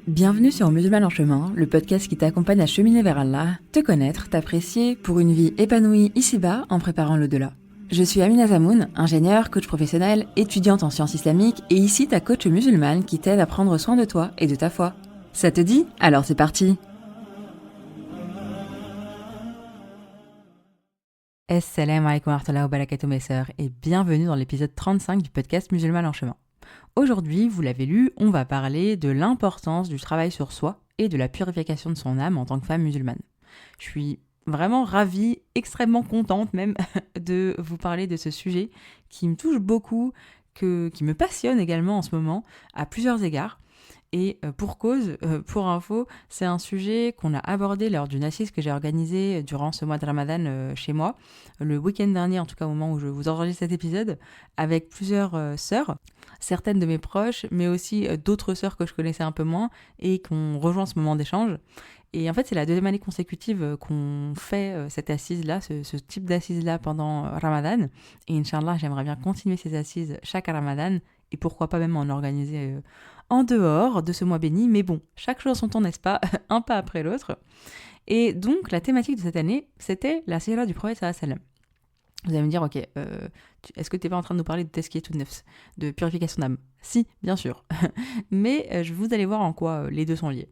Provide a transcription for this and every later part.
Bienvenue sur Musulman en chemin, le podcast qui t'accompagne à cheminer vers Allah, te connaître, t'apprécier pour une vie épanouie ici-bas en préparant l'au-delà. Je suis Amina Zamoun, ingénieure, coach professionnelle, étudiante en sciences islamiques et ici ta coach musulmane qui t'aide à prendre soin de toi et de ta foi. Ça te dit ? Alors c'est parti ! Assalamu alaikum wa rahmatullahi wa barakatuh mes sœurs et bienvenue dans l'épisode 35 du podcast Musulman en chemin. Aujourd'hui, vous l'avez lu, on va parler de l'importance du travail sur soi et de la purification de son âme en tant que femme musulmane. Je suis vraiment ravie, extrêmement contente même de vous parler de ce sujet qui me touche beaucoup, qui me passionne également en ce moment à plusieurs égards. Et pour cause, pour info, c'est un sujet qu'on a abordé lors d'une assise que j'ai organisée durant ce mois de Ramadan chez moi, le week-end dernier, en tout cas au moment où je vous enregistre cet épisode, avec plusieurs sœurs, certaines de mes proches, mais aussi d'autres sœurs que je connaissais un peu moins et qu'on rejoint ce moment d'échange. Et en fait, c'est la deuxième année consécutive qu'on fait cette assise-là, ce type d'assise-là pendant Ramadan. Et Inch'Allah, j'aimerais bien continuer ces assises chaque Ramadan et pourquoi pas même en organiser en dehors de ce mois béni. Mais bon, chaque chose en son temps, n'est-ce pas ? Un pas après l'autre. Et donc, la thématique de cette année, c'était la sira du prophète sallallahu alayhi wa sallam. Vous allez me dire, ok, est-ce que tu n'es pas en train de nous parler de tazkiyatun nafs, de purification d'âme ? Si, bien sûr. Mais vous allez voir en quoi les deux sont liés.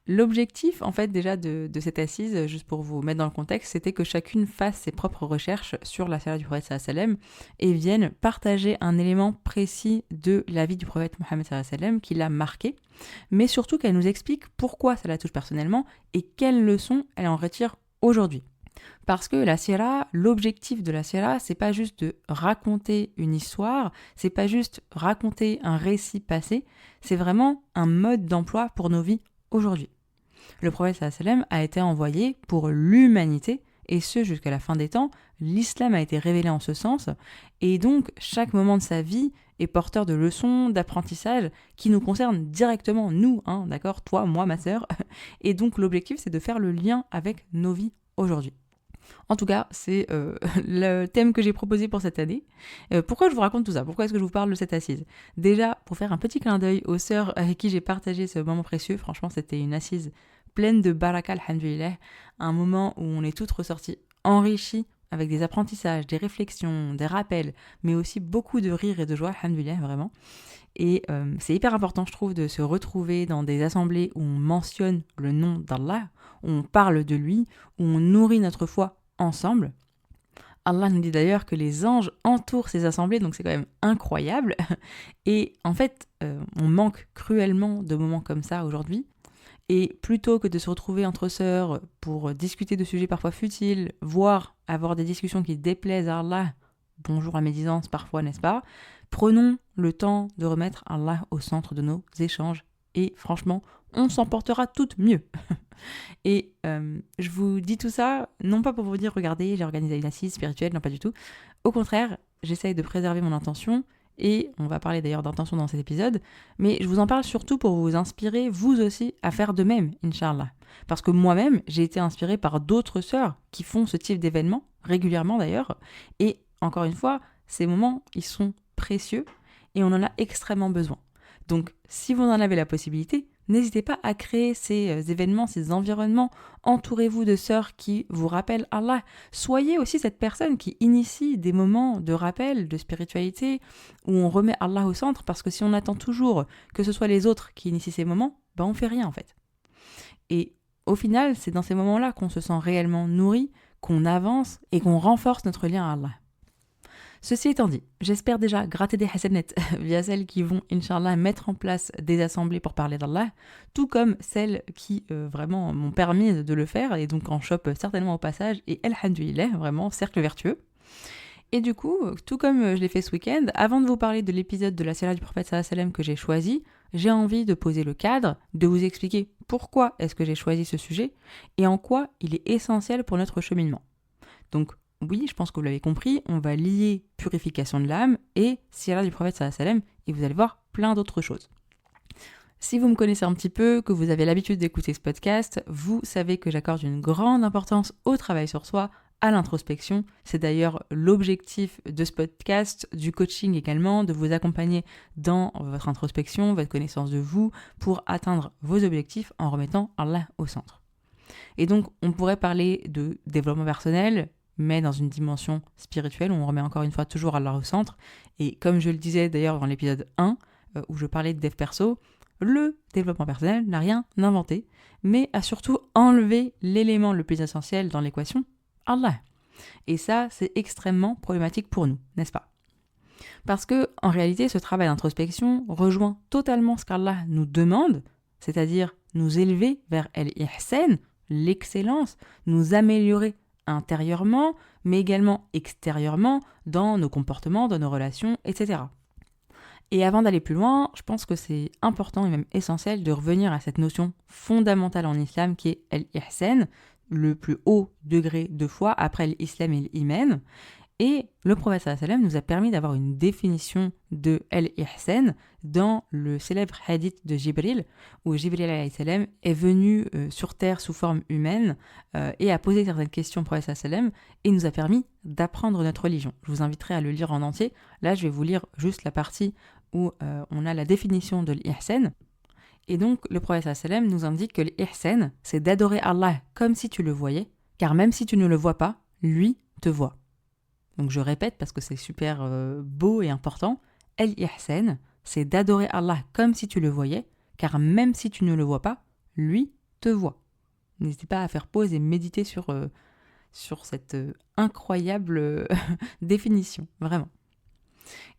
L'objectif, en fait, déjà de cette assise, juste pour vous mettre dans le contexte, c'était que chacune fasse ses propres recherches sur la sira du prophète sallallahu alayhi wa sallam et vienne partager un élément précis de la vie du prophète Mohammed sallallahu alayhi wa sallam qui l'a marqué, mais surtout qu'elle nous explique pourquoi ça la touche personnellement et quelles leçons elle en retire aujourd'hui. Parce que la sira, l'objectif de la sira, c'est pas juste de raconter une histoire, c'est pas juste raconter un récit passé, c'est vraiment un mode d'emploi pour nos vies aujourd'hui. Le prophète sallallahu alayhi wa sallam a été envoyé pour l'humanité, et ce jusqu'à la fin des temps. L'islam a été révélé en ce sens, et donc chaque moment de sa vie est porteur de leçons, d'apprentissage qui nous concernent directement, nous, d'accord, toi, moi, ma sœur. Et donc l'objectif, c'est de faire le lien avec nos vies aujourd'hui. En tout cas, c'est le thème que j'ai proposé pour cette année. Pourquoi je vous raconte tout ça ? Pourquoi est-ce que je vous parle de cette assise ? Déjà, pour faire un petit clin d'œil aux sœurs avec qui j'ai partagé ce moment précieux, franchement, c'était une assise pleine de baraka, alhamdoulilah, un moment où on est toutes ressorties enrichies avec des apprentissages, des réflexions, des rappels, mais aussi beaucoup de rire et de joie, alhamdoulilah, vraiment. Et c'est hyper important, je trouve, de se retrouver dans des assemblées où on mentionne le nom d'Allah, où on parle de lui, où on nourrit notre foi ensemble. Allah nous dit d'ailleurs que les anges entourent ces assemblées, donc c'est quand même incroyable. Et en fait, on manque cruellement de moments comme ça aujourd'hui. Et plutôt que de se retrouver entre sœurs pour discuter de sujets parfois futiles, voire avoir des discussions qui déplaisent à Allah, bonjour la médisance parfois, n'est-ce pas ? Prenons le temps de remettre Allah au centre de nos échanges. Et franchement, on s'en portera toutes mieux. Et je vous dis tout ça, non pas pour vous dire, regardez, j'ai organisé une assise spirituelle, non pas du tout. Au contraire, j'essaye de préserver mon intention. Et on va parler d'ailleurs d'intention dans cet épisode, mais je vous en parle surtout pour vous inspirer, vous aussi, à faire de même, Inch'Allah. Parce que moi-même, j'ai été inspirée par d'autres sœurs qui font ce type d'événements, régulièrement d'ailleurs, et encore une fois, ces moments, ils sont précieux et on en a extrêmement besoin. Donc, si vous en avez la possibilité, n'hésitez pas à créer ces événements, ces environnements. Entourez-vous de sœurs qui vous rappellent Allah. Soyez aussi cette personne qui initie des moments de rappel, de spiritualité, où on remet Allah au centre, parce que si on attend toujours que ce soit les autres qui initient ces moments, on fait rien en fait. Et au final, c'est dans ces moments-là qu'on se sent réellement nourri, qu'on avance et qu'on renforce notre lien à Allah. Ceci étant dit, j'espère déjà gratter des hasanat via celles qui vont, Inch'Allah, mettre en place des assemblées pour parler d'Allah, tout comme celles qui vraiment m'ont permis de le faire, et donc en chope certainement au passage, et alhamdoulilah, vraiment, cercle vertueux. Et du coup, tout comme je l'ai fait ce week-end, avant de vous parler de l'épisode de la sira du prophète sallallahu alayhi wa sallam que j'ai choisi, j'ai envie de poser le cadre, de vous expliquer pourquoi est-ce que j'ai choisi ce sujet, et en quoi il est essentiel pour notre cheminement. Donc, oui, je pense que vous l'avez compris, on va lier purification de l'âme et sira du prophète sallallahu alayhi wa sallam, et vous allez voir plein d'autres choses. Si vous me connaissez un petit peu, que vous avez l'habitude d'écouter ce podcast, vous savez que j'accorde une grande importance au travail sur soi, à l'introspection. C'est d'ailleurs l'objectif de ce podcast, du coaching également, de vous accompagner dans votre introspection, votre connaissance de vous, pour atteindre vos objectifs en remettant Allah au centre. Et donc, on pourrait parler de développement personnel, mais dans une dimension spirituelle, où on remet encore une fois toujours Allah au centre. Et comme je le disais d'ailleurs dans l'épisode 1, où je parlais de dev perso, le développement personnel n'a rien inventé, mais a surtout enlevé l'élément le plus essentiel dans l'équation, Allah. Et ça, c'est extrêmement problématique pour nous, n'est-ce pas ? Parce que, en réalité, ce travail d'introspection rejoint totalement ce qu'Allah nous demande, c'est-à-dire nous élever vers al-ihsan, l'excellence, nous améliorer intérieurement, mais également extérieurement, dans nos comportements, dans nos relations, etc. Et avant d'aller plus loin, je pense que c'est important et même essentiel de revenir à cette notion fondamentale en islam qui est al-ihsan, le plus haut degré de foi après l'islam et l'iman. Et le prophète sallallahu alayhi wa sallam nous a permis d'avoir une définition de al-ihsan dans le célèbre hadith de Jibril, où Jibril alayhi salam est venu sur terre sous forme humaine et a posé certaines questions au prophète sallallahu alayhi wa sallam et nous a permis d'apprendre notre religion. Je vous inviterai à le lire en entier. Là, je vais vous lire juste la partie où on a la définition de l'ihsan. Et donc, le prophète sallallahu alayhi wa sallam nous indique que l'ihsan, c'est d'adorer Allah comme si tu le voyais, car même si tu ne le vois pas, lui te voit. Donc je répète parce que c'est super beau et important. Al-ihsan, c'est d'adorer Allah comme si tu le voyais, car même si tu ne le vois pas, lui te voit. N'hésitez pas à faire pause et méditer sur cette incroyable définition, vraiment.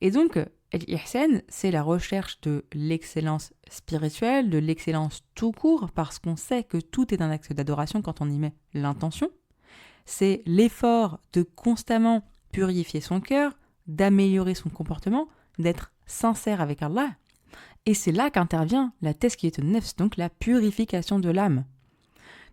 Et donc, al-ihsan, c'est la recherche de l'excellence spirituelle, de l'excellence tout court, parce qu'on sait que tout est un acte d'adoration quand on y met l'intention. C'est l'effort de constamment purifier son cœur, d'améliorer son comportement, d'être sincère avec Allah. Et c'est là qu'intervient la tazkiyatun nafs, donc la purification de l'âme.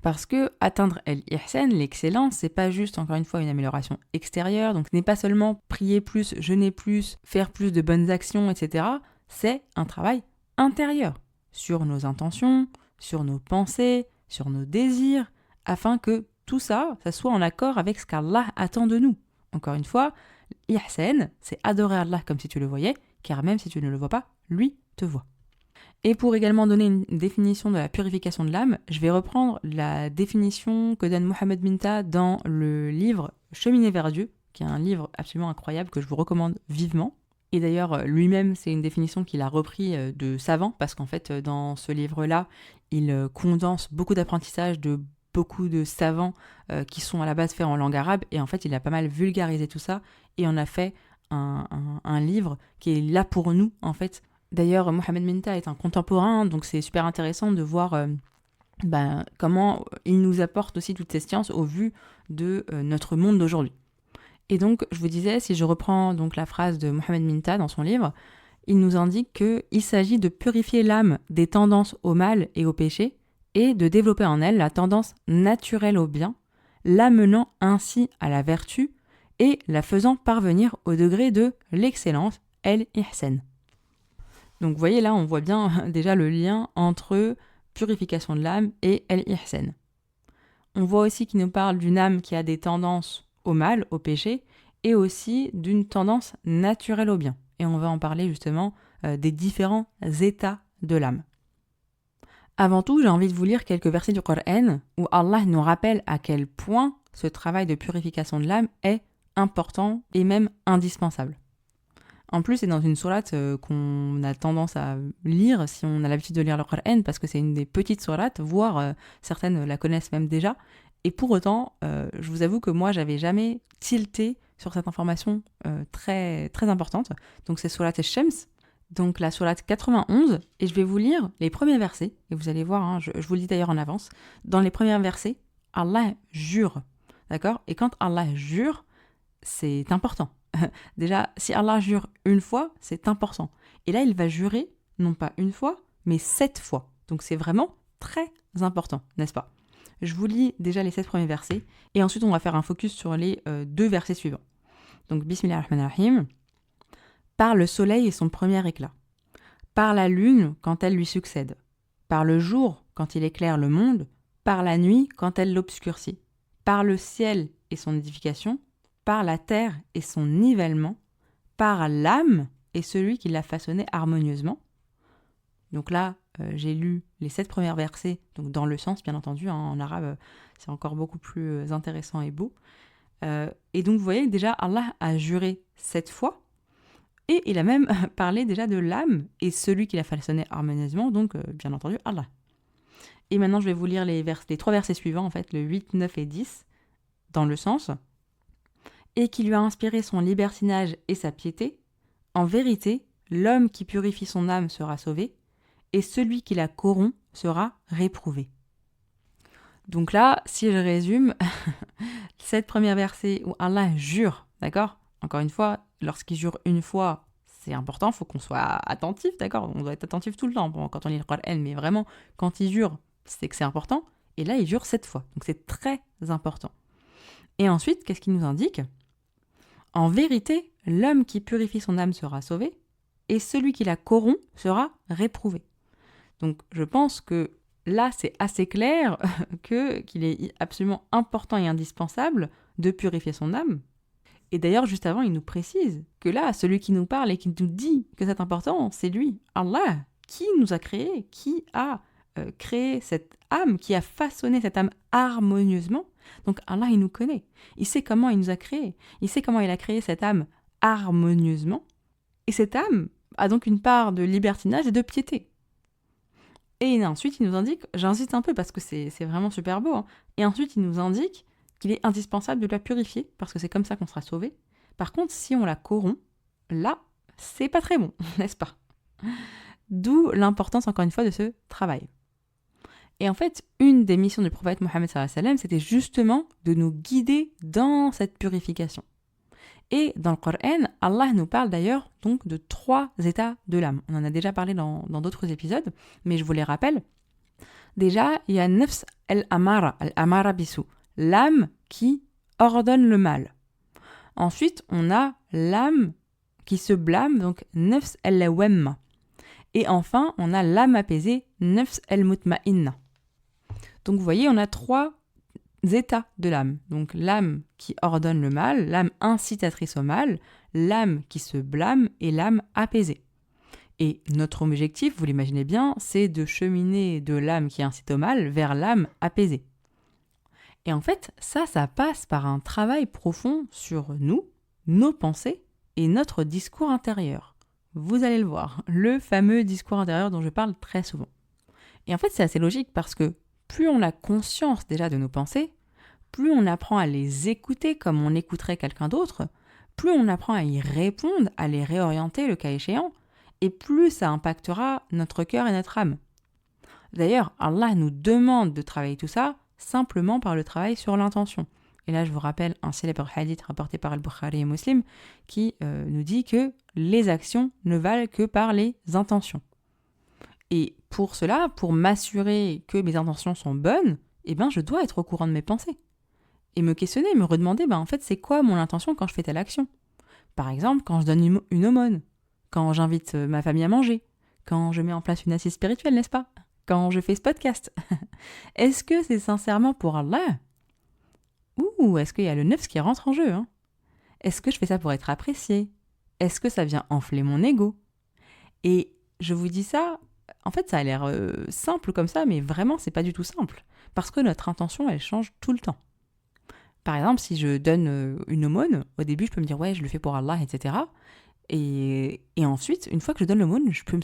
Parce que atteindre al-ihsan, l'excellence, c'est pas juste, encore une fois, une amélioration extérieure, donc ce n'est pas seulement prier plus, jeûner plus, faire plus de bonnes actions, etc. C'est un travail intérieur, sur nos intentions, sur nos pensées, sur nos désirs, afin que tout ça, ça soit en accord avec ce qu'Allah attend de nous. Encore une fois, l'ihsan, c'est adorer Allah comme si tu le voyais, car même si tu ne le vois pas, lui te voit. Et pour également donner une définition de la purification de l'âme, je vais reprendre la définition que donne Mohamed Minta dans le livre Cheminer vers Dieu, qui est un livre absolument incroyable que je vous recommande vivement. Et d'ailleurs, lui-même, c'est une définition qu'il a repris de savants, parce qu'en fait, dans ce livre-là, il condense beaucoup d'apprentissages de beaucoup de savants qui sont à la base faits en langue arabe, et en fait il a pas mal vulgarisé tout ça et on a fait un livre qui est là pour nous en fait. D'ailleurs, Mohamed Minta est un contemporain, donc c'est super intéressant de voir comment il nous apporte aussi toutes ces sciences au vu de notre monde d'aujourd'hui. Et donc je vous disais, si je reprends donc la phrase de Mohamed Minta dans son livre, il nous indique qu'il s'agit de purifier l'âme des tendances au mal et au péché, et de développer en elle la tendance naturelle au bien, l'amenant ainsi à la vertu et la faisant parvenir au degré de l'excellence, al-ihsan. Donc vous voyez là, on voit bien déjà le lien entre purification de l'âme et al-ihsan. On voit aussi qu'il nous parle d'une âme qui a des tendances au mal, au péché, et aussi d'une tendance naturelle au bien. Et on va en parler justement des différents états de l'âme. Avant tout, j'ai envie de vous lire quelques versets du Coran où Allah nous rappelle à quel point ce travail de purification de l'âme est important et même indispensable. En plus, c'est dans une sourate qu'on a tendance à lire si on a l'habitude de lire le Coran, parce que c'est une des petites sourates, voire certaines la connaissent même déjà. Et pour autant, je vous avoue que moi, j'avais jamais tilté sur cette information très, très importante. Donc c'est sourate Shams, donc la sourate 91, et je vais vous lire les premiers versets, et vous allez voir, je vous le dis d'ailleurs en avance, dans les premiers versets, Allah jure, d'accord ? Et quand Allah jure, c'est important. Déjà, si Allah jure une fois, c'est important. Et là, il va jurer, non pas une fois, mais 7 fois. Donc c'est vraiment très important, n'est-ce pas ? Je vous lis déjà les 7 premiers versets, et ensuite on va faire un focus sur les 2 versets suivants. Donc, Bismillahirrahmanirrahim. Par le soleil et son premier éclat, par la lune quand elle lui succède, par le jour quand il éclaire le monde, par la nuit quand elle l'obscurcit, par le ciel et son édification, par la terre et son nivellement, par l'âme et celui qui l'a façonné harmonieusement. Donc là, j'ai lu les 7 premiers versets, donc dans le sens, bien entendu, hein, en arabe, c'est encore beaucoup plus intéressant et beau. Et donc, vous voyez, déjà, Allah a juré 7 fois, et il a même parlé déjà de l'âme et celui qui l'a façonné harmonieusement, donc, bien entendu, Allah. Et maintenant, je vais vous lire les 3 versets suivants, en fait, le 8, 9 et 10, dans le sens. Et qui lui a inspiré son libertinage et sa piété. En vérité, l'homme qui purifie son âme sera sauvé, et celui qui la corrompt sera réprouvé. Donc là, si je résume, 7 premiers versets où Allah jure, d'accord ? Encore une fois, lorsqu'il jure une fois, c'est important, il faut qu'on soit attentif, d'accord ? On doit être attentif tout le temps quand on lit le Coran, mais vraiment, quand il jure, c'est que c'est important. Et là, il jure 7 fois, donc c'est très important. Et ensuite, qu'est-ce qu'il nous indique ? En vérité, l'homme qui purifie son âme sera sauvé, et celui qui la corrompt sera réprouvé. Donc je pense que là, c'est assez clair qu'il est absolument important et indispensable de purifier son âme. Et d'ailleurs, juste avant, il nous précise que là, celui qui nous parle et qui nous dit que c'est important, c'est lui, Allah, qui nous a créés, qui a créé cette âme, qui a façonné cette âme harmonieusement. Donc Allah, il nous connaît. Il sait comment il nous a créés. Il sait comment il a créé cette âme harmonieusement. Et cette âme a donc une part de libertinage et de piété. Et ensuite, il nous indique, j'insiste un peu parce que c'est vraiment super beau, hein, et ensuite, il nous indique qu'il est indispensable de la purifier, parce que c'est comme ça qu'on sera sauvé. Par contre, si on la corrompt, là, c'est pas très bon, n'est-ce pas ? D'où l'importance, encore une fois, de ce travail. Et en fait, une des missions du prophète Mohammed sallallahu alayhi wa sallam, c'était justement de nous guider dans cette purification. Et dans le Coran, Allah nous parle d'ailleurs donc de 3 états de l'âme. On en a déjà parlé dans d'autres épisodes, mais je vous les rappelle. Déjà, il y a nafs al-amara bisu, l'âme qui ordonne le mal. Ensuite, on a l'âme qui se blâme, donc nafs al-lawamma. Et enfin, on a l'âme apaisée, nafs al-mutma'inna. Donc vous voyez, on a 3 états de l'âme. Donc l'âme qui ordonne le mal, l'âme incitatrice au mal, l'âme qui se blâme et l'âme apaisée. Et notre objectif, vous l'imaginez bien, c'est de cheminer de l'âme qui incite au mal vers l'âme apaisée. Et en fait, ça passe par un travail profond sur nous, nos pensées et notre discours intérieur. Vous allez le voir, le fameux discours intérieur dont je parle très souvent. Et en fait, c'est assez logique parce que plus on a conscience déjà de nos pensées, plus on apprend à les écouter comme on écouterait quelqu'un d'autre, plus on apprend à y répondre, à les réorienter le cas échéant, et plus ça impactera notre cœur et notre âme. D'ailleurs, Allah nous demande de travailler tout ça simplement par le travail sur l'intention. Et là, je vous rappelle un célèbre hadith rapporté par Al-Bukhari et Muslim qui nous dit que les actions ne valent que par les intentions. Et pour cela, pour m'assurer que mes intentions sont bonnes, je dois être au courant de mes pensées. Et me questionner, me redemander, en fait, c'est quoi mon intention quand je fais telle action ? Par exemple, quand je donne une aumône, quand j'invite ma famille à manger, quand je mets en place une assise spirituelle, n'est-ce pas ? Quand je fais ce podcast. Est-ce que c'est sincèrement pour Allah ? Ou est-ce qu'il y a le nefs qui rentre en jeu, hein ? Est-ce que je fais ça pour être apprécié ? Est-ce que ça vient enfler mon ego ? Et je vous dis ça, en fait, ça a l'air simple comme ça, mais vraiment, c'est pas du tout simple. Parce que notre intention, elle change tout le temps. Par exemple, si je donne une aumône, au début, je peux me dire, ouais, je le fais pour Allah, etc. Et ensuite, une fois que je donne l'aumône, je peux me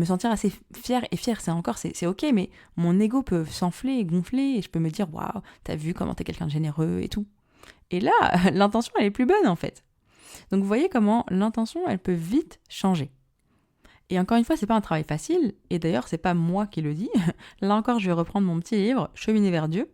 sentir assez fière. Et fière, c'est ok, mais mon ego peut s'enfler et gonfler, et je peux me dire, waouh, t'as vu comment t'es quelqu'un de généreux et tout. Et là, l'intention, elle est plus bonne, en fait. Donc, vous voyez comment l'intention, elle peut vite changer. Et encore une fois, c'est pas un travail facile, et d'ailleurs, c'est pas moi qui le dis. Là encore, je vais reprendre mon petit livre, Cheminer vers Dieu,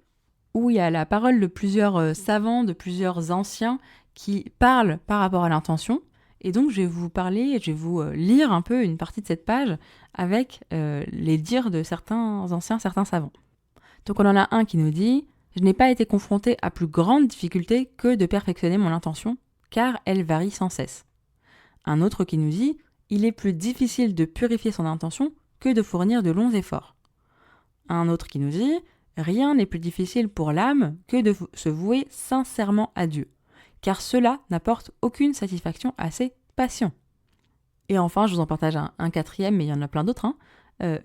où il y a la parole de plusieurs savants, de plusieurs anciens qui parlent par rapport à l'intention. Et donc, je vais vous lire un peu une partie de cette page avec les dires de certains anciens, certains savants. Donc, on en a un qui nous dit « Je n'ai pas été confronté à plus grande difficulté que de perfectionner mon intention, car elle varie sans cesse. » Un autre qui nous dit « Il est plus difficile de purifier son intention que de fournir de longs efforts. » Un autre qui nous dit « Rien n'est plus difficile pour l'âme que de se vouer sincèrement à Dieu, car cela n'apporte aucune satisfaction à ses patients. Et enfin, je vous en partage un quatrième, mais il y en a plein d'autres.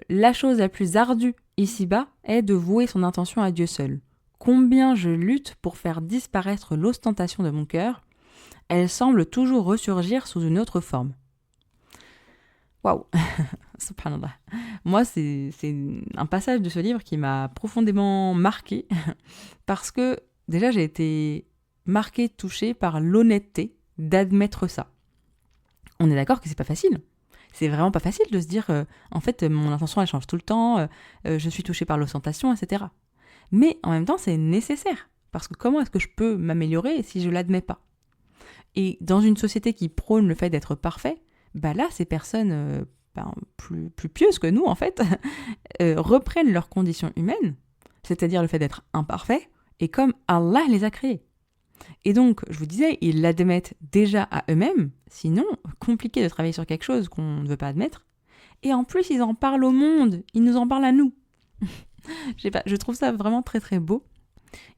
La chose la plus ardue ici-bas est de vouer son intention à Dieu seul. Combien je lutte pour faire disparaître l'ostentation de mon cœur, elle semble toujours ressurgir sous une autre forme. Waouh, subhanallah. Moi, c'est un passage de ce livre qui m'a profondément marquée parce que déjà, j'ai été marquée, touchée par l'honnêteté d'admettre ça. On est d'accord que c'est pas facile. C'est vraiment pas facile de se dire, en fait, mon intention, elle change tout le temps, je suis touchée par l'ostentation, etc. Mais en même temps, c'est nécessaire. Parce que comment est-ce que je peux m'améliorer si je l'admets pas ? Et dans une société qui prône le fait d'être parfait, bah là, ces personnes plus pieuses que nous, en fait, reprennent leurs conditions humaines, c'est-à-dire le fait d'être imparfait, et comme Allah les a créés. Et donc, je vous disais, ils l'admettent déjà à eux-mêmes, sinon, compliqué de travailler sur quelque chose qu'on ne veut pas admettre. Et en plus, ils en parlent au monde, ils nous en parlent à nous. Je sais pas, je trouve ça vraiment très très beau.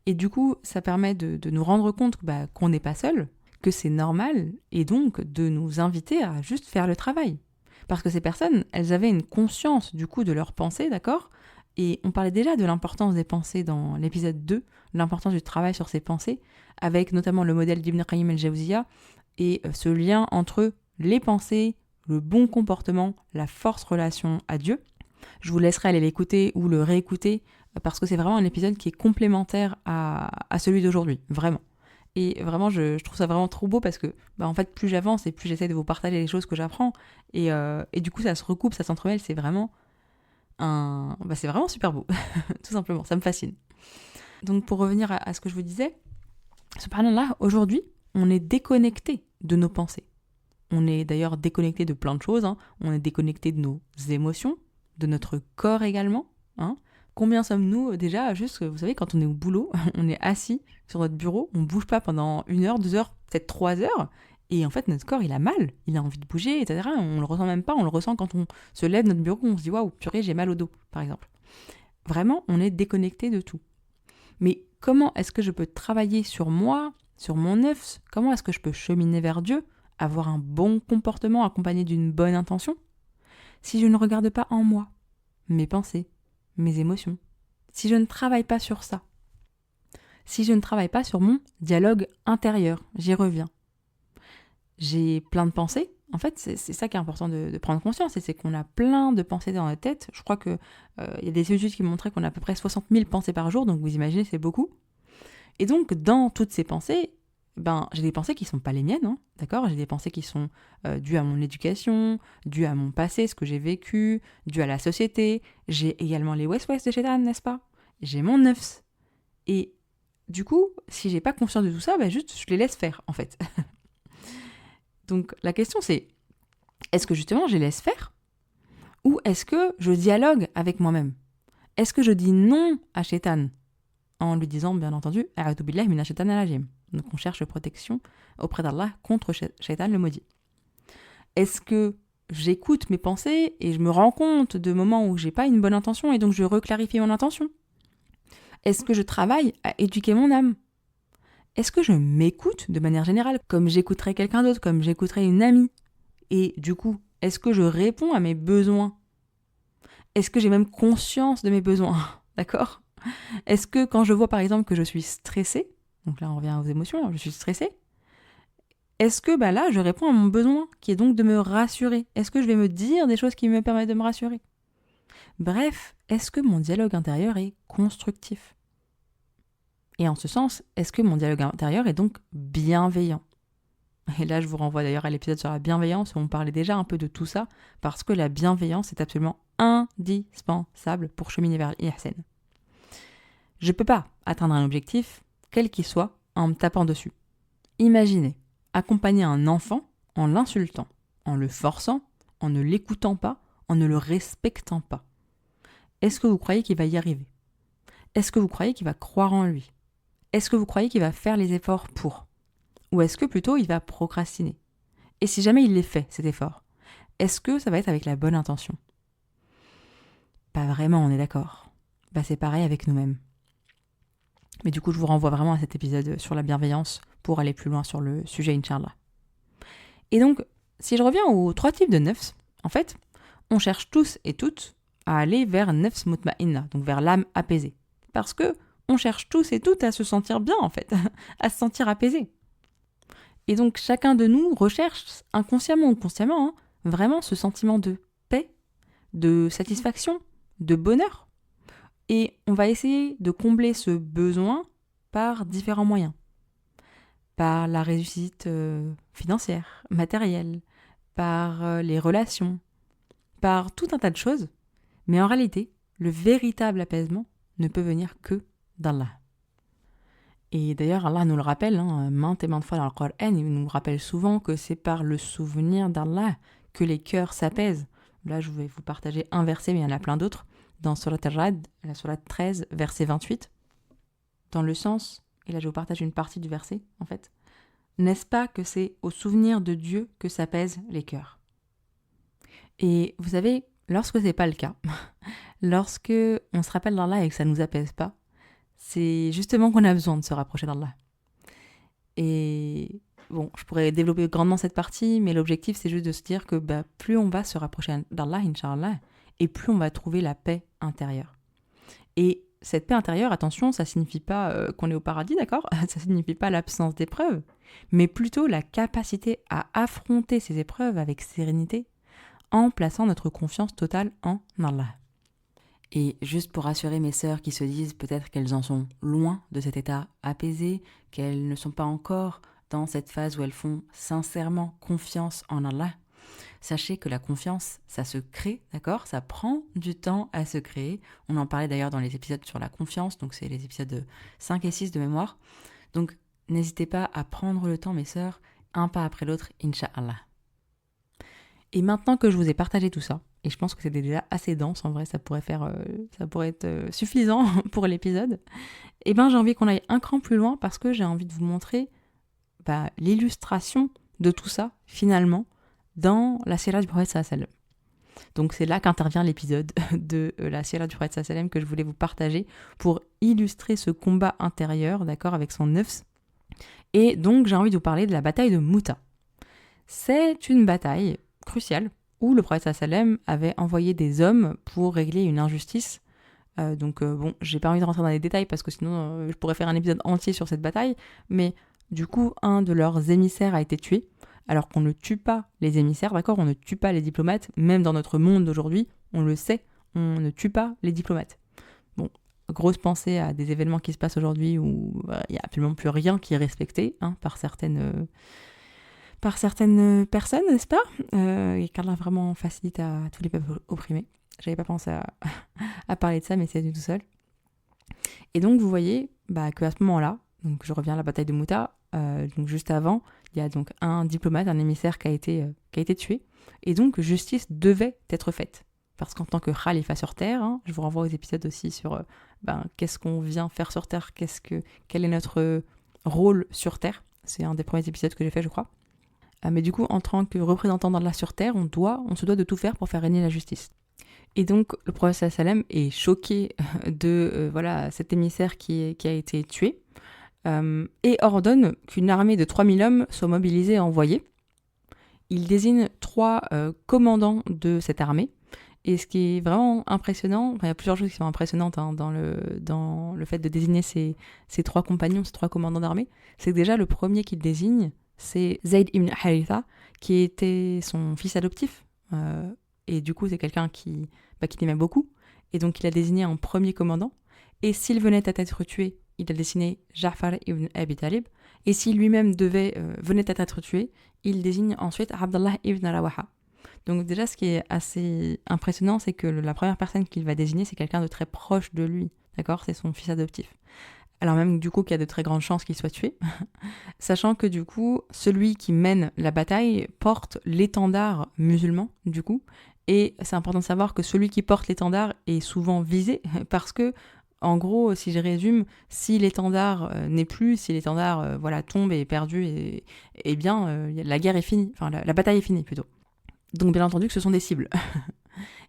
Et du coup, ça permet de nous rendre compte qu'on n'est pas seul, que c'est normal, et donc de nous inviter à juste faire le travail. Parce que ces personnes, elles avaient une conscience du coup de leurs pensées, d'accord ? Et on parlait déjà de l'importance des pensées dans l'épisode 2, l'importance du travail sur ces pensées, avec notamment le modèle d'Ibn Qayyim el-Jawziyya, et ce lien entre les pensées, le bon comportement, la forte relation à Dieu. Je vous laisserai aller l'écouter ou le réécouter, parce que c'est vraiment un épisode qui est complémentaire à celui d'aujourd'hui, vraiment. Et vraiment, je trouve ça vraiment trop beau parce que, en fait, plus j'avance et plus j'essaie de vous partager les choses que j'apprends. Et du coup, ça se recoupe, ça s'entremêle. C'est vraiment c'est vraiment super beau, tout simplement. Ça me fascine. Donc, pour revenir à ce que je vous disais, subhanallah, aujourd'hui, on est déconnecté de nos pensées. On est d'ailleurs déconnecté de plein de choses. On est déconnecté de nos émotions, de notre corps également. Combien sommes-nous déjà, juste, vous savez, quand on est au boulot, on est assis sur notre bureau, on ne bouge pas pendant 1 heure, 2 heures, peut-être 3 heures, et en fait notre corps il a mal, il a envie de bouger, etc. On ne le ressent même pas, on le ressent quand on se lève de notre bureau, on se dit waouh, purée, j'ai mal au dos, par exemple. Vraiment, on est déconnecté de tout. Mais comment est-ce que je peux travailler sur moi, sur mon nefs ? Comment est-ce que je peux cheminer vers Dieu, avoir un bon comportement accompagné d'une bonne intention, si je ne regarde pas en moi mes pensées, mes émotions, si je ne travaille pas sur ça, si je ne travaille pas sur mon dialogue intérieur, j'y reviens. J'ai plein de pensées, en fait c'est ça qui est important de prendre conscience, et c'est qu'on a plein de pensées dans la tête. Je crois qu'il y a des études qui montraient qu'on a à peu près 60 000 pensées par jour, donc vous imaginez, c'est beaucoup. Et donc dans toutes ces pensées, j'ai des pensées qui ne sont pas les miennes, d'accord ? J'ai des pensées qui sont dues à mon éducation, dues à mon passé, ce que j'ai vécu, dues à la société. J'ai également les west-west de Shaitan, n'est-ce pas ? J'ai mon nefs. Et du coup, si j'ai pas conscience de tout ça, juste je les laisse faire, en fait. Donc la question c'est, est-ce que justement je les laisse faire ? Ou est-ce que je dialogue avec moi-même ? Est-ce que je dis non à Shaitan ? En lui disant, bien entendu, « A'udhu billahi minash shaitanir rajim ». Donc on cherche protection auprès d'Allah contre Shaitan le maudit. Est-ce que j'écoute mes pensées et je me rends compte de moments où j'ai pas une bonne intention et donc je reclarifie mon intention ? Est-ce que je travaille à éduquer mon âme ? Est-ce que je m'écoute de manière générale, comme j'écouterais quelqu'un d'autre, comme j'écouterais une amie ? Et du coup, est-ce que je réponds à mes besoins ? Est-ce que j'ai même conscience de mes besoins ? D'accord ? Est-ce que quand je vois par exemple que je suis stressée, donc là on revient aux émotions, je suis stressée, est-ce que là je réponds à mon besoin qui est donc de me rassurer ? Est-ce que je vais me dire des choses qui me permettent de me rassurer ? Bref, est-ce que mon dialogue intérieur est constructif ? Et en ce sens, est-ce que mon dialogue intérieur est donc bienveillant ? Et là je vous renvoie d'ailleurs à l'épisode sur la bienveillance où on parlait déjà un peu de tout ça, parce que la bienveillance est absolument indispensable pour cheminer vers l'ihsan. Je ne peux pas atteindre un objectif, quel qu'il soit, en me tapant dessus. Imaginez accompagner un enfant en l'insultant, en le forçant, en ne l'écoutant pas, en ne le respectant pas. Est-ce que vous croyez qu'il va y arriver ? Est-ce que vous croyez qu'il va croire en lui ? Est-ce que vous croyez qu'il va faire les efforts pour ? Ou est-ce que plutôt il va procrastiner ? Et si jamais il les fait, cet effort, est-ce que ça va être avec la bonne intention ? Pas vraiment, on est d'accord. c'est pareil avec nous-mêmes. Mais du coup, je vous renvoie vraiment à cet épisode sur la bienveillance pour aller plus loin sur le sujet, Inch'Allah. Et donc, si je reviens aux 3 types de nafs, en fait, on cherche tous et toutes à aller vers nafs mutma'inna, donc vers l'âme apaisée. Parce que on cherche tous et toutes à se sentir bien, en fait, à se sentir apaisé. Et donc, chacun de nous recherche, inconsciemment ou consciemment, vraiment ce sentiment de paix, de satisfaction, de bonheur. Et on va essayer de combler ce besoin par différents moyens. Par la réussite financière, matérielle, par les relations, par tout un tas de choses. Mais en réalité, le véritable apaisement ne peut venir que d'Allah. Et d'ailleurs, Allah nous le rappelle maintes et maintes fois dans le Coran, il nous rappelle souvent que c'est par le souvenir d'Allah que les cœurs s'apaisent. Là, je vais vous partager un verset, mais il y en a plein d'autres. Dans Surat Al-Ra'd, la Surat 13, verset 28, dans le sens, et là je vous partage une partie du verset, en fait, n'est-ce pas que c'est au souvenir de Dieu que s'apaisent les cœurs? Et vous savez, lorsque c'est pas le cas, lorsque on se rappelle d'Allah et que ça nous apaise pas, c'est justement qu'on a besoin de se rapprocher d'Allah. Et bon, je pourrais développer grandement cette partie, mais l'objectif c'est juste de se dire que plus on va se rapprocher d'Allah, Inch'Allah, et plus on va trouver la paix intérieure. Et cette paix intérieure, attention, ça signifie pas qu'on est au paradis, d'accord? Ça signifie pas l'absence d'épreuves, mais plutôt la capacité à affronter ces épreuves avec sérénité en plaçant notre confiance totale en Allah. Et juste pour rassurer mes sœurs qui se disent peut-être qu'elles en sont loin de cet état apaisé, qu'elles ne sont pas encore dans cette phase où elles font sincèrement confiance en Allah, sachez que la confiance, ça se crée, d'accord? Ça prend du temps à se créer. On en parlait d'ailleurs dans les épisodes sur la confiance, donc c'est les épisodes 5 et 6 de mémoire. Donc n'hésitez pas à prendre le temps, mes sœurs, un pas après l'autre, Inch'Allah. Et maintenant que je vous ai partagé tout ça, et je pense que c'était déjà assez dense, en vrai, ça pourrait être suffisant pour l'épisode, et j'ai envie qu'on aille un cran plus loin parce que j'ai envie de vous montrer l'illustration de tout ça, finalement, dans la sira du prophète sallallahu alayhi wa sallam. Donc c'est là qu'intervient l'épisode de la sira du prophète sallallahu alayhi wa sallam que je voulais vous partager pour illustrer ce combat intérieur, d'accord, avec son nafs. Et donc j'ai envie de vous parler de la bataille de Mouta. C'est une bataille cruciale où le prophète sallallahu alayhi wa sallam avait envoyé des hommes pour régler une injustice. Bon, j'ai pas envie de rentrer dans les détails parce que sinon je pourrais faire un épisode entier sur cette bataille, mais du coup un de leurs émissaires a été tué. Alors qu'on ne tue pas les émissaires, d'accord? On ne tue pas les diplomates, même dans notre monde d'aujourd'hui, on le sait, on ne tue pas les diplomates. Bon, grosse pensée à des événements qui se passent aujourd'hui où il n'y a absolument plus rien qui est respecté par certaines personnes, n'est-ce pas? Et qu'Allah vraiment facilite à tous les peuples opprimés. J'avais pas pensé à parler de ça, mais c'est du tout seul. Et donc vous voyez qu'à ce moment-là, donc je reviens à la bataille de Mouta, donc juste avant, il y a donc un diplomate, un émissaire qui a été tué, et donc justice devait être faite. Parce qu'en tant que khalifa sur terre, je vous renvoie aux épisodes aussi sur qu'est-ce qu'on vient faire sur terre, quel est notre rôle sur terre. C'est un des premiers épisodes que j'ai fait, je crois. Mais du coup, en tant que représentant d'Allah sur terre, on se doit de tout faire pour faire régner la justice. Et donc, le prophète sallam est choqué de cet émissaire qui a été tué et ordonne qu'une armée de 3000 hommes soit mobilisée et envoyée. Il désigne 3 commandants de cette armée. Et ce qui est vraiment impressionnant, il y a plusieurs choses qui sont impressionnantes dans le fait de désigner ces 3 compagnons, ces 3 commandants d'armée, c'est que déjà le premier qu'il désigne, c'est Zayd ibn Haritha, qui était son fils adoptif. Et du coup, c'est quelqu'un qui l'aimait beaucoup. Et donc, il a désigné en premier commandant. Et s'il venait à être tué, il a désigné Ja'far ibn Abi Talib. Et si lui-même venait à être tué, il désigne ensuite Abdallah ibn Rawaha. Donc déjà, ce qui est assez impressionnant, c'est que la première personne qu'il va désigner, c'est quelqu'un de très proche de lui. D'accord? C'est son fils adoptif. Alors même du coup qu'il y a de très grandes chances qu'il soit tué, sachant que du coup, celui qui mène la bataille porte l'étendard musulman, du coup, et c'est important de savoir que celui qui porte l'étendard est souvent visé, parce que, en gros, si je résume, si l'étendard n'est plus, si l'étendard tombe et est perdu, la guerre est finie, enfin la bataille est finie plutôt. Donc bien entendu que ce sont des cibles.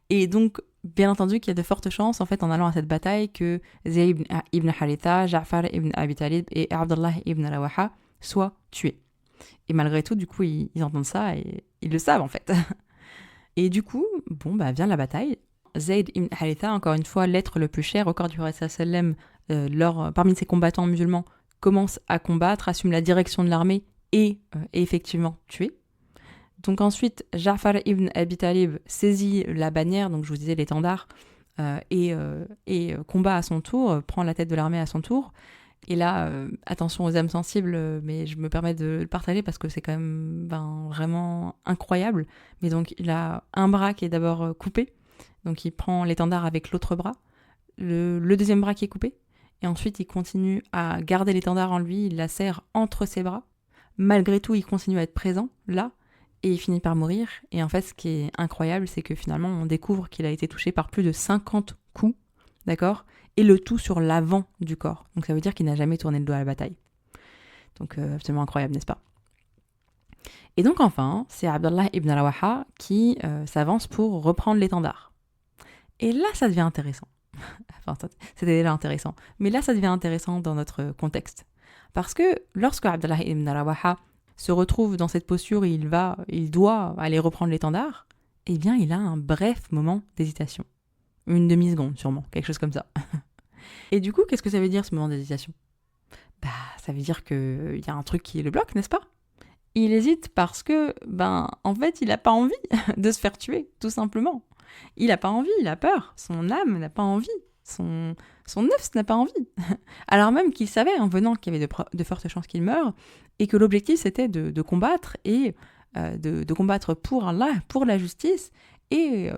Et donc, bien entendu qu'il y a de fortes chances, en fait, en allant à cette bataille, que Zayd ibn Haritha, Ja'far ibn Abi Talib et Abdullah ibn Rawaha soient tués. Et malgré tout, du coup, ils entendent ça et ils le savent, en fait. Et du coup, vient la bataille. Zayd ibn Haritha, encore une fois, l'être le plus cher au corps du prophète sallam, parmi ses combattants musulmans, commence à combattre, assume la direction de l'armée et est effectivement tué. Donc ensuite, Ja'far ibn Abi Talib saisit la bannière, donc je vous disais l'étendard, et combat à son tour, prend la tête de l'armée à son tour. Et là, attention aux âmes sensibles, mais je me permets de le partager parce que c'est quand même vraiment incroyable. Mais donc il a un bras qui est d'abord coupé, donc il prend l'étendard avec l'autre bras, le deuxième bras qui est coupé, et ensuite il continue à garder l'étendard en lui, il la serre entre ses bras. Malgré tout, il continue à être présent, là, et il finit par mourir. Et en fait, ce qui est incroyable, c'est que finalement, on découvre qu'il a été touché par plus de 50 coups, d'accord ? Et le tout sur l'avant du corps. Donc ça veut dire qu'il n'a jamais tourné le dos à la bataille. Donc absolument incroyable, n'est-ce pas ? Et donc enfin, c'est Abdullah ibn Rawaha qui s'avance pour reprendre l'étendard. Et là, ça devient intéressant. Enfin, c'était déjà intéressant. Mais là, ça devient intéressant dans notre contexte. Parce que lorsque Abdullah ibn Rawaha se retrouve dans cette posture et il doit aller reprendre l'étendard, eh bien, il a un bref moment d'hésitation. Une demi-seconde, sûrement, quelque chose comme ça. Et du coup, qu'est-ce que ça veut dire, ce moment d'hésitation ? Ça veut dire qu'il y a un truc qui le bloque, n'est-ce pas ? Il hésite parce que, en fait, il n'a pas envie de se faire tuer, tout simplement. Il n'a pas envie, il a peur. Son âme n'a pas envie. Son nefs n'a pas envie. Alors même qu'il savait, en venant, qu'il y avait de fortes chances qu'il meure, et que l'objectif, c'était de combattre, et de combattre pour Allah, pour la justice, et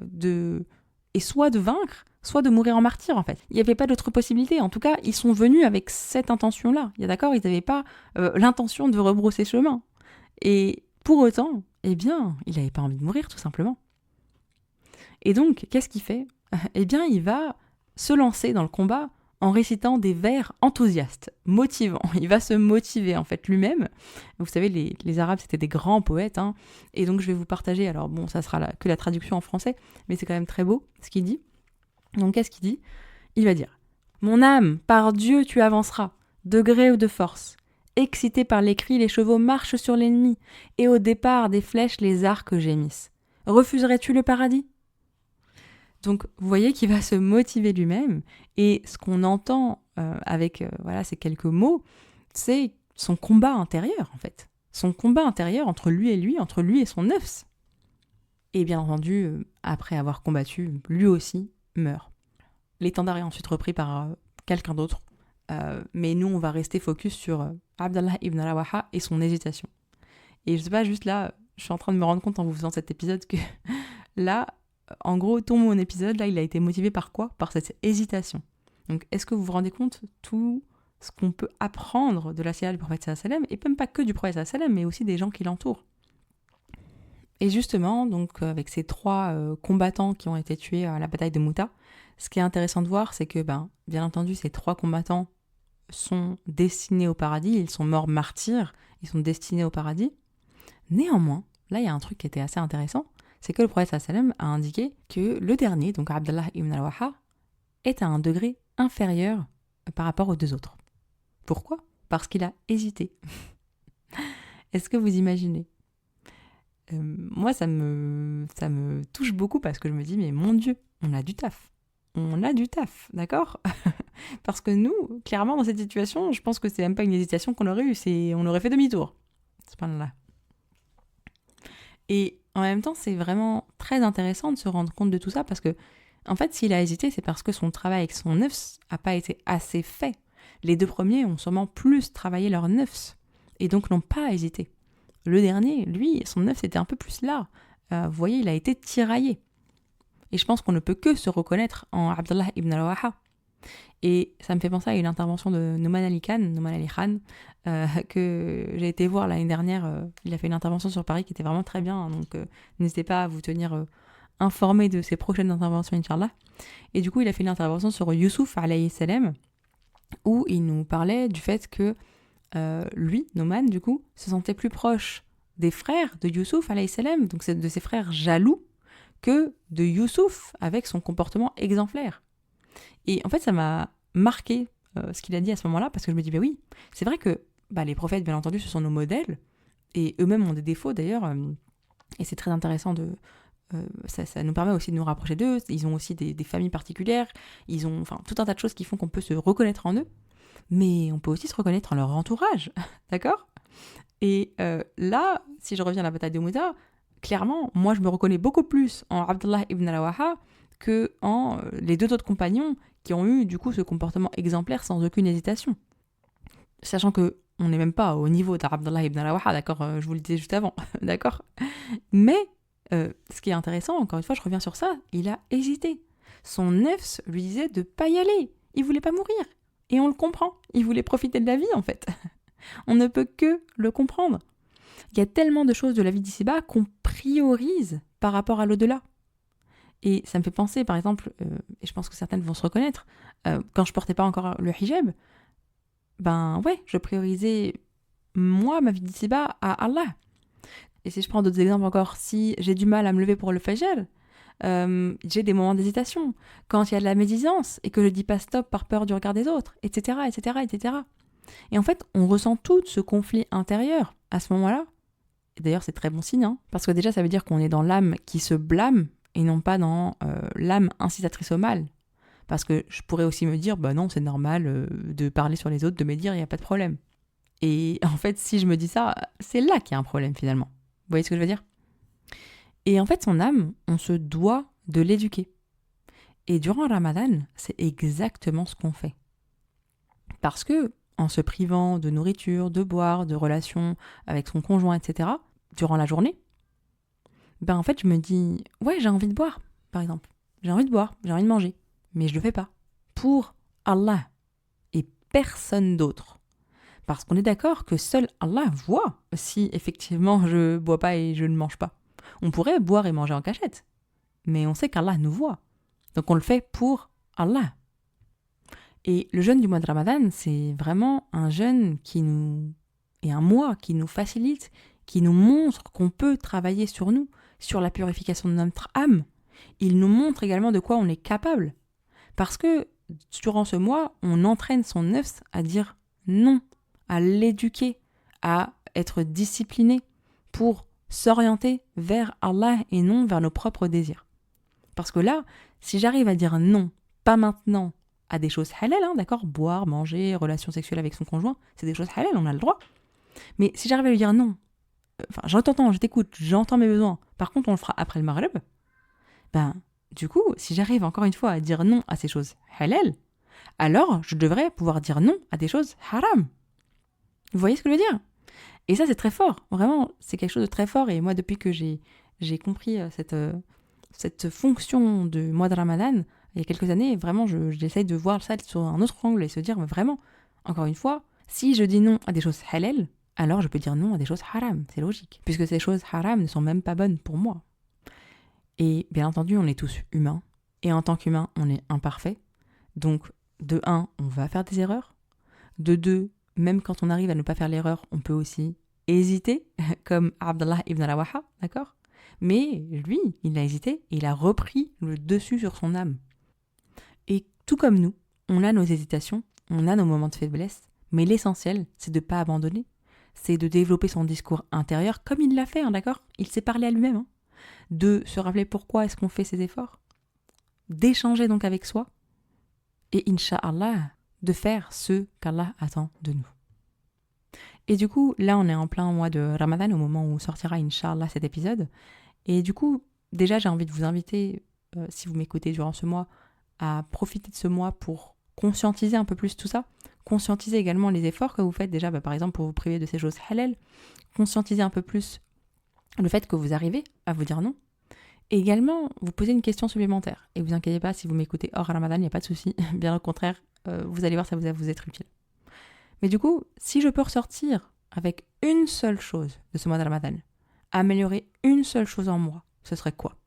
soit de vaincre, soit de mourir en martyr, en fait. Il n'y avait pas d'autre possibilité. En tout cas, ils sont venus avec cette intention-là. D'accord ? Ils n'avaient pas l'intention de rebrousser chemin. Et pour autant, eh bien, il n'avait pas envie de mourir, tout simplement. Et donc, qu'est-ce qu'il fait ? Eh bien, il va se lancer dans le combat en récitant des vers enthousiastes, motivants. Il va se motiver, en fait, lui-même. Vous savez, les Arabes, c'était des grands poètes, hein. Et donc, je vais vous partager, alors bon, ça sera que la traduction en français, mais c'est quand même très beau, ce qu'il dit. Donc, qu'est-ce qu'il dit ? Il va dire « Mon âme, par Dieu, tu avanceras, de gré ou de force. Excité par les cris, les chevaux marchent sur l'ennemi, et au départ des flèches, les arcs gémissent. Refuserais-tu le paradis ?» Donc, vous voyez qu'il va se motiver lui-même, et ce qu'on entend avec ces quelques mots, c'est son combat intérieur, en fait. Son combat intérieur entre lui et son nefs. Et bien entendu, après avoir combattu, lui aussi meurt. L'étendard est ensuite repris par quelqu'un d'autre, mais nous, on va rester focus sur Abdullah ibn Rawaha et son hésitation. Et je sais pas, juste là, je suis en train de me rendre compte en vous faisant cet épisode que là, en gros, tout mon épisode, là, il a été motivé par quoi ? Par cette hésitation. Donc, est-ce que vous vous rendez compte tout ce qu'on peut apprendre de la sira du prophète sallam, et même pas que du prophète sallam, mais aussi des gens qui l'entourent. Et justement, donc, avec ces 3 combattants qui ont été tués à la bataille de Mouta, ce qui est intéressant de voir, c'est que, bien entendu, ces 3 combattants sont destinés au paradis, ils sont morts martyrs, ils sont destinés au paradis. Néanmoins, là, il y a un truc qui était assez intéressant, c'est que le prophète sallam a indiqué que le dernier, donc Abdullah ibn Rawaha, est à un degré inférieur par rapport aux 2 autres. Pourquoi ? Parce qu'il a hésité. Est-ce que vous imaginez ? Moi, ça me touche beaucoup parce que je me dis, mais mon Dieu, on a du taf. On a du taf, d'accord ? Parce que nous, clairement, dans cette situation, je pense que c'est même pas une hésitation qu'on aurait eue, on aurait fait demi-tour. Subhanallah. Et en même temps, c'est vraiment très intéressant de se rendre compte de tout ça parce que, en fait, s'il a hésité, c'est parce que son travail avec son nefs n'a pas été assez fait. Les 2 premiers ont sûrement plus travaillé leur nefs et donc n'ont pas hésité. Le dernier, lui, son nefs était un peu plus là. Vous voyez, il a été tiraillé. Et je pense qu'on ne peut que se reconnaître en Abdullah ibn Rawaha. Et ça me fait penser à une intervention de Nouman Ali Khan, que j'ai été voir l'année dernière. Il a fait une intervention sur Paris qui était vraiment très bien. Donc n'hésitez pas à vous tenir informé de ses prochaines interventions, Inch'Allah. Et du coup, il a fait une intervention sur Youssouf, alayhi salam, où il nous parlait du fait que lui, Nouman, du coup, se sentait plus proche des frères de Youssouf, alayhi salam, donc de ses frères jaloux, que de Youssouf avec son comportement exemplaire. Et en fait, ça m'a marqué ce qu'il a dit à ce moment-là, parce que je me dis, oui, c'est vrai que les prophètes, bien entendu, ce sont nos modèles, et eux-mêmes ont des défauts d'ailleurs, et c'est très intéressant ça nous permet aussi de nous rapprocher d'eux. Ils ont aussi des familles particulières, ils ont tout un tas de choses qui font qu'on peut se reconnaître en eux, mais on peut aussi se reconnaître en leur entourage, d'accord ? Et là, si je reviens à la bataille de Mouta, clairement, moi je me reconnais beaucoup plus en Abdullah ibn Rawaha que en les deux autres compagnons qui ont eu du coup ce comportement exemplaire sans aucune hésitation. Sachant que on n'est même pas au niveau d'Abdullah ibn Rawaha, d'accord, je vous le disais juste avant, d'accord. Mais ce qui est intéressant, encore une fois, je reviens sur ça, il a hésité. Son nefs lui disait de pas y aller, il voulait pas mourir. Et on le comprend, il voulait profiter de la vie en fait. On ne peut que le comprendre. Il y a tellement de choses de la vie d'ici-bas qu'on priorise par rapport à l'au-delà. Et ça me fait penser, par exemple, et je pense que certaines vont se reconnaître, quand je portais pas encore le hijab, je priorisais, moi, ma vie d'ici-bas à Allah. Et si je prends d'autres exemples encore, si j'ai du mal à me lever pour le fajr, j'ai des moments d'hésitation. Quand il y a de la médisance et que je dis pas stop par peur du regard des autres, etc., etc., etc. Et en fait, on ressent tout ce conflit intérieur à ce moment-là. Et d'ailleurs, c'est très bon signe, parce que déjà, ça veut dire qu'on est dans l'âme qui se blâme et non pas dans l'âme incitatrice au mal. Parce que je pourrais aussi me dire, non, c'est normal de parler sur les autres, de me dire, il n'y a pas de problème. Et en fait, si je me dis ça, c'est là qu'il y a un problème finalement. Vous voyez ce que je veux dire ? Et en fait, son âme, on se doit de l'éduquer. Et durant le Ramadan, c'est exactement ce qu'on fait. Parce que, en se privant de nourriture, de boire, de relations avec son conjoint, etc., durant la journée, en fait, je me dis, ouais, j'ai envie de boire, par exemple. J'ai envie de boire, j'ai envie de manger. Mais je le fais pas. Pour Allah. Et personne d'autre. Parce qu'on est d'accord que seul Allah voit si effectivement je bois pas et je ne mange pas. On pourrait boire et manger en cachette. Mais on sait qu'Allah nous voit. Donc on le fait pour Allah. Et le jeûne du mois de Ramadan, c'est vraiment un jeûne et un mois qui nous facilite, qui nous montre qu'on peut travailler sur nous, sur la purification de notre âme. Il nous montre également de quoi on est capable. Parce que durant ce mois, on entraîne son nefs à dire non, à l'éduquer, à être discipliné pour s'orienter vers Allah et non vers nos propres désirs. Parce que là, si j'arrive à dire non, pas maintenant, à des choses halal, d'accord, boire, manger, relations sexuelles avec son conjoint, c'est des choses halal, on a le droit. Mais si j'arrive à lui dire non, je t'entends, je t'écoute, j'entends mes besoins, par contre on le fera après le maghrib, du coup, si j'arrive encore une fois à dire non à ces choses halal, alors je devrais pouvoir dire non à des choses haram. Vous voyez ce que je veux dire ? Et ça, c'est très fort. Vraiment, c'est quelque chose de très fort. Et moi, depuis que j'ai compris cette fonction de mois de Ramadan, il y a quelques années, vraiment, j'essaye de voir ça sur un autre angle et se dire, vraiment, encore une fois, si je dis non à des choses halal, alors je peux dire non à des choses haram. C'est logique. Puisque ces choses haram ne sont même pas bonnes pour moi. Et bien entendu, on est tous humains. Et en tant qu'humain, on est imparfait. Donc, de 1, on va faire des erreurs. De 2, même quand on arrive à ne pas faire l'erreur, on peut aussi hésiter, comme Abdullah ibn Rawaha, d'accord ? Mais lui, il a hésité et il a repris le dessus sur son âme. Et tout comme nous, on a nos hésitations, on a nos moments de faiblesse, mais l'essentiel, c'est de ne pas abandonner. C'est de développer son discours intérieur comme il l'a fait, d'accord ? Il s'est parlé à lui-même. De se rappeler pourquoi est-ce qu'on fait ces efforts. D'échanger donc avec soi. Et Inch'Allah, de faire ce qu'Allah attend de nous. Et du coup, là, on est en plein mois de Ramadan, au moment où sortira, Inch'Allah, cet épisode. Et du coup, déjà, j'ai envie de vous inviter, si vous m'écoutez durant ce mois, à profiter de ce mois pour conscientiser un peu plus tout ça. Conscientiser également les efforts que vous faites déjà, par exemple, pour vous priver de ces choses halal. Conscientiser un peu plus le fait que vous arrivez à vous dire non. Et également, vous posez une question supplémentaire. Et vous inquiétez pas, si vous m'écoutez hors Ramadan, il n'y a pas de souci. Bien au contraire, vous allez voir, ça va vous être utile. Mais du coup, si je peux ressortir avec une seule chose de ce mois de Ramadan, améliorer une seule chose en moi, ce serait quoi ?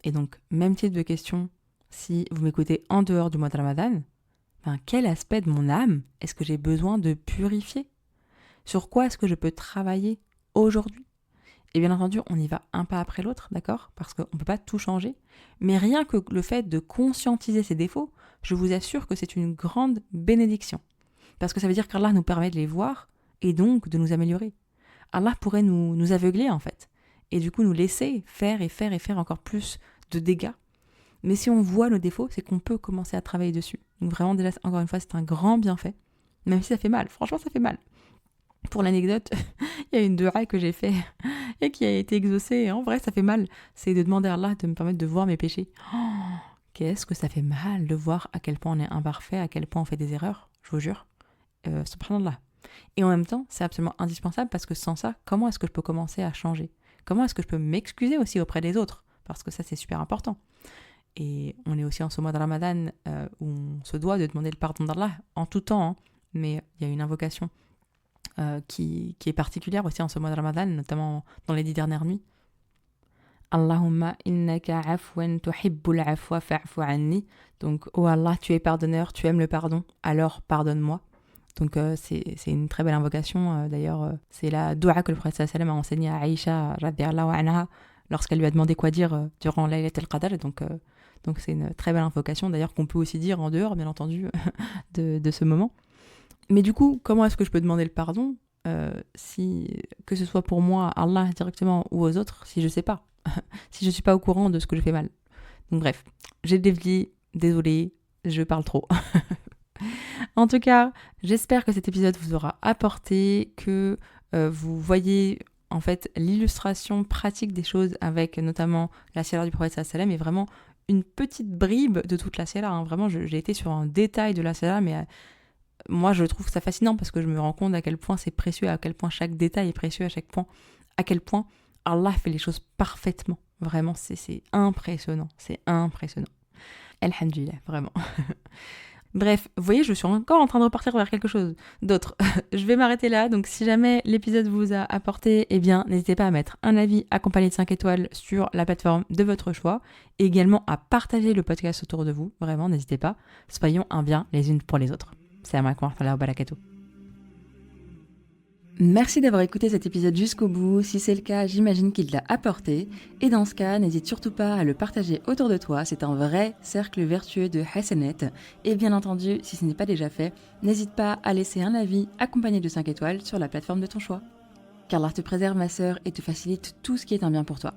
Et donc, même type de question, si vous m'écoutez en dehors du mois de Ramadan, quel aspect de mon âme est-ce que j'ai besoin de purifier ? Sur quoi est-ce que je peux travailler aujourd'hui ? Et bien entendu, on y va un pas après l'autre, d'accord? Parce qu'on ne peut pas tout changer. Mais rien que le fait de conscientiser ses défauts, je vous assure que c'est une grande bénédiction. Parce que ça veut dire qu'Allah nous permet de les voir et donc de nous améliorer. Allah pourrait nous aveugler en fait. Et du coup nous laisser faire et faire et faire encore plus de dégâts. Mais si on voit nos défauts, c'est qu'on peut commencer à travailler dessus. Donc vraiment déjà, encore une fois, c'est un grand bienfait. Même si ça fait mal, franchement ça fait mal. Pour l'anecdote, il y a une dua que j'ai fait et qui a été exaucée. Et en vrai, ça fait mal. C'est de demander à Allah de me permettre de voir mes péchés. Oh, qu'est-ce que ça fait mal de voir à quel point on est imparfait, à quel point on fait des erreurs, je vous jure. Subhanallah. Et en même temps, c'est absolument indispensable parce que sans ça, comment est-ce que je peux commencer à changer? Comment est-ce que je peux m'excuser aussi auprès des autres? Parce que ça, c'est super important. Et on est aussi en ce mois de Ramadan où on se doit de demander le pardon d'Allah en tout temps. Hein. Mais il y a une invocation qui est particulière aussi en ce mois de Ramadan, notamment dans les 10 dernières nuits. Allahumma innaka afwan tuhibbul afwa fa'fu anni. Donc, oh Allah, tu es pardonneur, tu aimes le pardon, alors pardonne-moi. Donc c'est une très belle invocation. D'ailleurs, c'est la dua que le prophète sallallahu alayhi wa sallam a enseignée à Aïcha radhiyallahu anha lorsqu'elle lui a demandé quoi dire durant Laylat al-Qadr. Donc c'est une très belle invocation, d'ailleurs qu'on peut aussi dire en dehors, bien entendu, de ce moment. Mais du coup, comment est-ce que je peux demander le pardon que ce soit pour moi, Allah directement, ou aux autres, si je sais pas, si je suis pas au courant de ce que je fais mal. Donc bref, j'ai dévié, désolée, je parle trop. En tout cas, j'espère que cet épisode vous aura apporté, que vous voyez en fait l'illustration pratique des choses avec notamment la siira du prophète sallallahu alayhi wa sallam et vraiment une petite bribe de toute la siira. Hein. Vraiment, j'ai été sur un détail de la siira, mais moi je trouve ça fascinant parce que je me rends compte à quel point c'est précieux, à quel point chaque détail est précieux, à quel point Allah fait les choses parfaitement. Vraiment, c'est impressionnant, c'est impressionnant. Alhamdulillah, vraiment. Bref, vous voyez, je suis encore en train de repartir vers quelque chose d'autre. Je vais m'arrêter là, donc si jamais l'épisode vous a apporté, eh bien, n'hésitez pas à mettre un avis accompagné de 5 étoiles sur la plateforme de votre choix, et également à partager le podcast autour de vous, vraiment, n'hésitez pas. Soyons un bien les unes pour les autres. Salam alaikum wa rahmatullahi wa barakatuh. Merci d'avoir écouté cet épisode jusqu'au bout. Si c'est le cas, j'imagine qu'il t'a apporté. Et dans ce cas, n'hésite surtout pas à le partager autour de toi. C'est un vrai cercle vertueux de Hasanet. Et bien entendu, si ce n'est pas déjà fait, n'hésite pas à laisser un avis accompagné de 5 étoiles sur la plateforme de ton choix. Qu'Allah te préserve, ma sœur, et te facilite tout ce qui est un bien pour toi.